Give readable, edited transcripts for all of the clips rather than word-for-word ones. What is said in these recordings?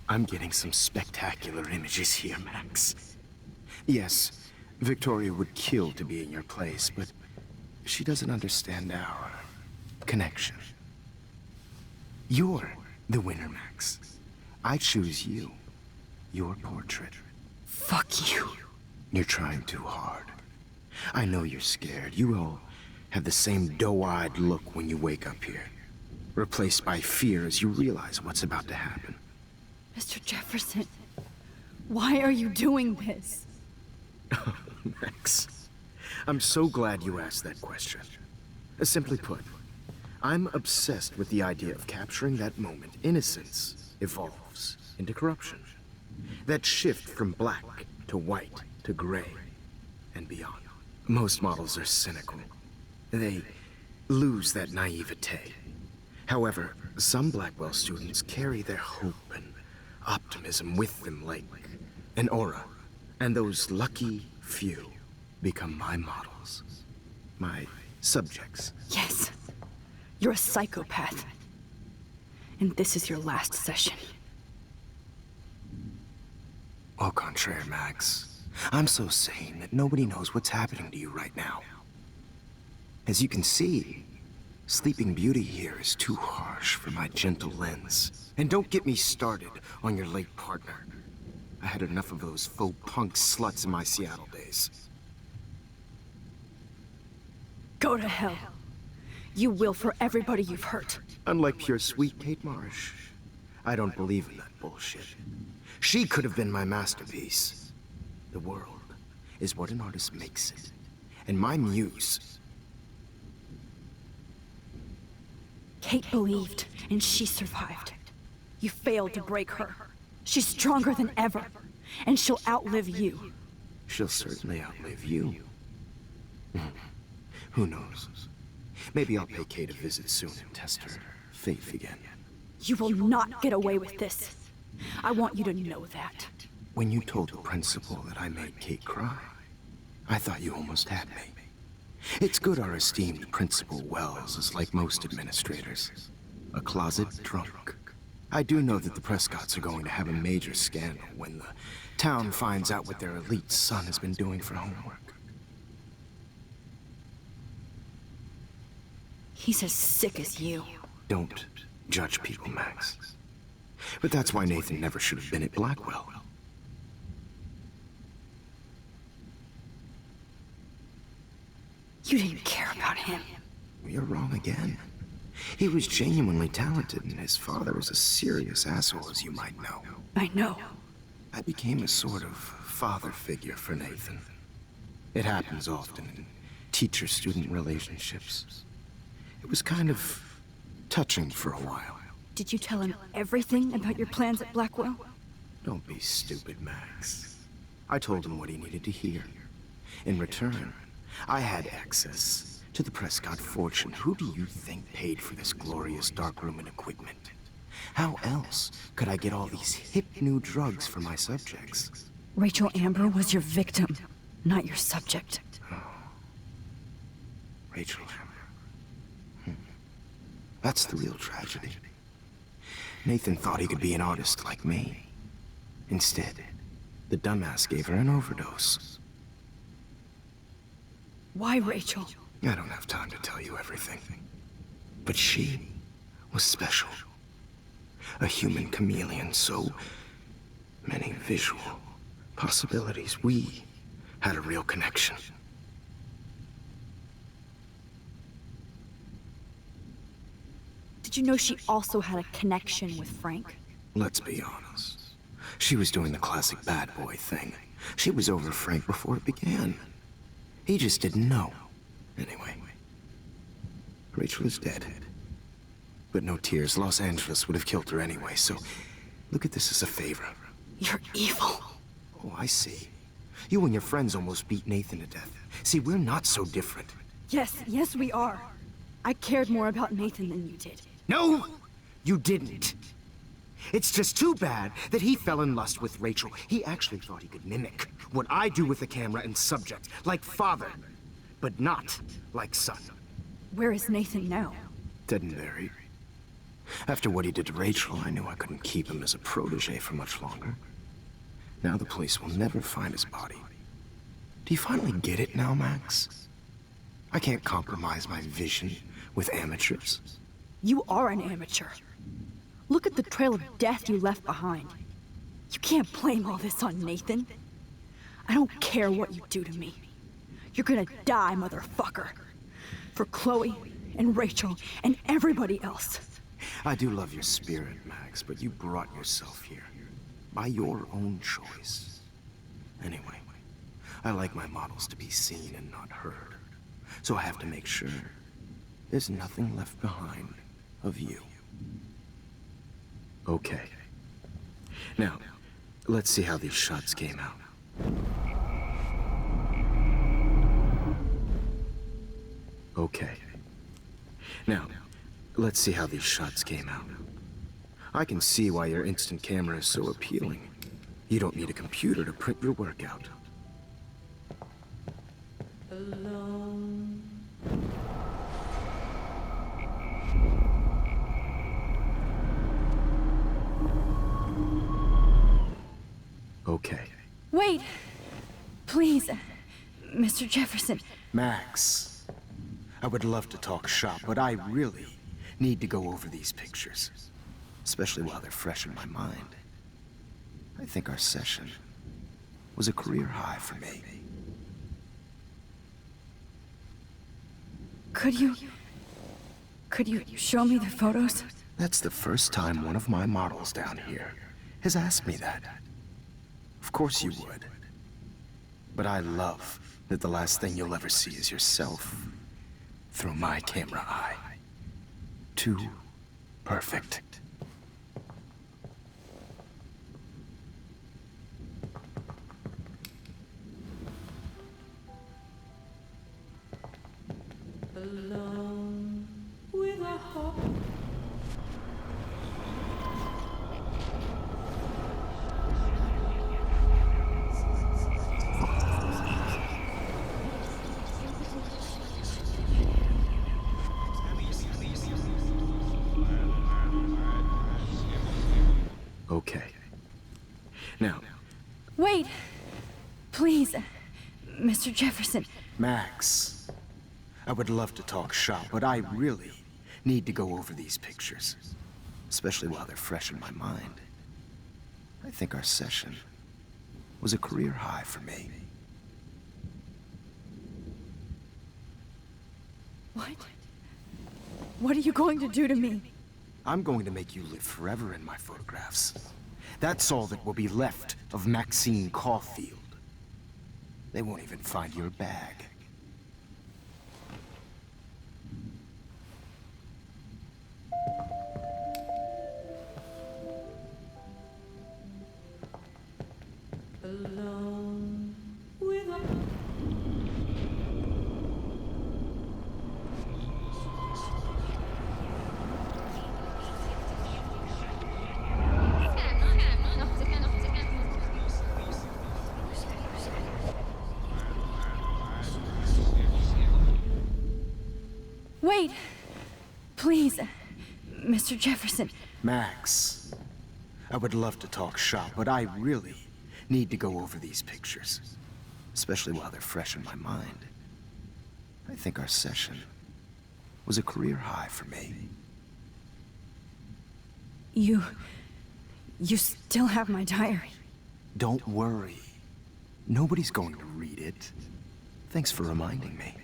I'm getting some spectacular images here, Max. Yes, Victoria would kill to be in your place, but she doesn't understand our connection. You're the winner, Max. I choose you. Your portrait. Fuck you. You're trying too hard. I know you're scared. You all have the same doe-eyed look when you wake up here. Replaced by fear as you realize what's about to happen. Mr. Jefferson, why are you doing this? Max, I'm so glad you asked that question. Simply put, I'm obsessed with the idea of capturing that moment innocence evolves into corruption. That shift from black to white to gray and beyond. Most models are cynical. They lose that naivete. However, some Blackwell students carry their hope and optimism with them like an aura. And those lucky few become my models. My subjects. Yes. You're a psychopath. And this is your last session. Au contraire, Max. I'm so sane that nobody knows what's happening to you right now. As you can see, Sleeping Beauty here is too harsh for my gentle lens. And don't get me started on your late partner. I had enough of those faux punk sluts in my Seattle days. Go to hell. You will for everybody you've hurt. Unlike pure sweet Kate Marsh, I don't believe in that bullshit. She could have been my masterpiece. The world is what an artist makes it. And my muse... Kate believed, and she survived. You failed to break her. She's stronger than ever, and she'll outlive you. She'll certainly outlive you. Who knows? Maybe I'll pay Kate a visit soon and test her faith again. You will not get away with this. I want you to know that. When you told the principal that I made Kate cry, I thought you almost had me. It's good our esteemed Principal Wells is like most administrators. A closet drunk. I do know that the Prescotts are going to have a major scandal when the town finds out what their elite son has been doing for homework. He's as sick as you. Don't judge people, Max. But that's why Nathan never should have been at Blackwell. You didn't care about him. You're wrong again. He was genuinely talented, and his father was a serious asshole, as you might know. I know. I became a sort of father figure for Nathan. It happens often in teacher-student relationships. It was kind of touching for a while. Did you tell him everything about your plans at Blackwell? Don't be stupid, Max. I told him what he needed to hear. In return, I had access to the Prescott fortune. Who do you think paid for this glorious darkroom and equipment? How else could I get all these hip new drugs for my subjects? Rachel Amber was your victim, not your subject. Rachel Amber. That's the real tragedy. Nathan thought he could be an artist like me. Instead, the dumbass gave her an overdose. Why, Rachel? I don't have time to tell you everything. But she was special. A human chameleon, so many visual possibilities. We had a real connection. Did you know she also had a connection with Frank? Let's be honest. She was doing the classic bad boy thing. She was over Frank before it began. He just didn't know. Anyway, Rachel is dead. But no tears. Los Angeles would have killed her anyway, so look at this as a favor. You're evil. Oh, I see. You and your friends almost beat Nathan to death. See, we're not so different. Yes, we are. I cared more about Nathan than you did. No, you didn't. It's just too bad that he fell in lust with Rachel. He actually thought he could mimic what I do with the camera and subject, like father, but not like son. Where is Nathan now? Dead and buried. After what he did to Rachel, I knew I couldn't keep him as a protege for much longer. Now the police will never find his body. Do you finally get it now, Max? I can't compromise my vision with amateurs. You are an amateur. Look at the trail of death you left behind. You can't blame all this on Nathan. I don't care what you do to me. You're gonna die, motherfucker. For Chloe and Rachel and everybody else. I do love your spirit, Max, but you brought yourself here. By your own choice. Anyway, I like my models to be seen and not heard. So I have to make sure there's nothing left behind of you. Okay. Now, let's see how these shots came out. Okay. Now, let's see how these shots came out. I can see why your instant camera is so appealing. You don't need a computer to print your work out. Okay. Wait! Please, Mr. Jefferson. Max, I would love to talk shop, but I really need to go over these pictures. Especially while they're fresh in my mind. I think our session was a career high for me. Could you show me the photos? That's the first time one of my models down here has asked me that. Of course you would. But I love that the last thing you'll ever see is yourself through my camera eye. Too perfect. Alone with a heart. Okay. Now, Wait! Please, Mr. Jefferson. Max, I would love to talk shop, but I really need to go over these pictures. Especially while they're fresh in my mind. I think our session was a career high for me. What? What are you going to do to me? I'm going to make you live forever in my photographs. That's all that will be left of Maxine Caulfield. They won't even find your bag. Alone with a Wait! Please, Mr. Jefferson. Max, I would love to talk shop, but I really need to go over these pictures. Especially while they're fresh in my mind. I think our session was a career high for me. You still have my diary. Don't worry. Nobody's going to read it. Thanks for reminding me.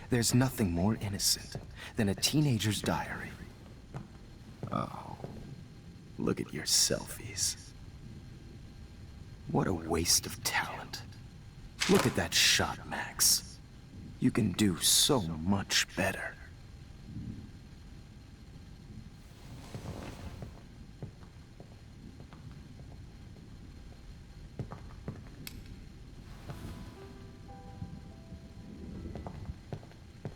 There's nothing more innocent than a teenager's diary. Oh, look at your selfies. What a waste of talent. Look at that shot, Max. You can do so much better.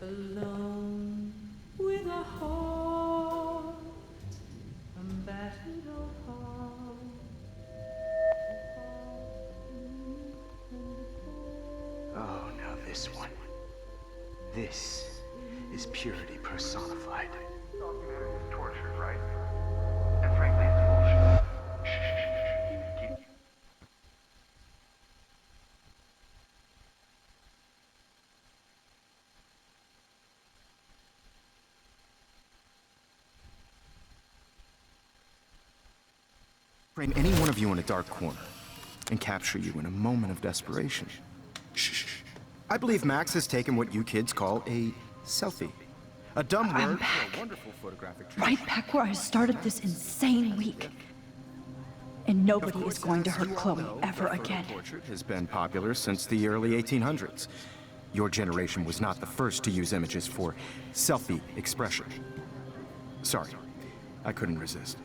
alone with a heart, a battered old heart. Oh, now this one. This is purity personified. Documented his torture, Frame any one of you in a dark corner and capture you in a moment of desperation. Shh. I believe Max has taken what you kids call a selfie. A dumb I'm word back. for a wonderful photographic Right back where I started this insane week. And nobody is going to hurt Chloe ever again. Portrait has been popular since the early 1800s. Your generation was not the first to use images for selfie expression. Sorry, I couldn't resist.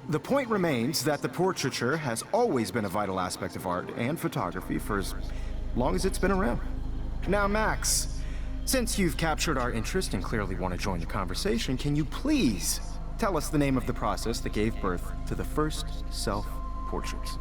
The point remains that the portraiture has always been a vital aspect of art and photography for as long as it's been around. Now, Max, since you've captured our interest and clearly want to join the conversation, can you please tell us the name of the process that gave birth to the first self-portraits?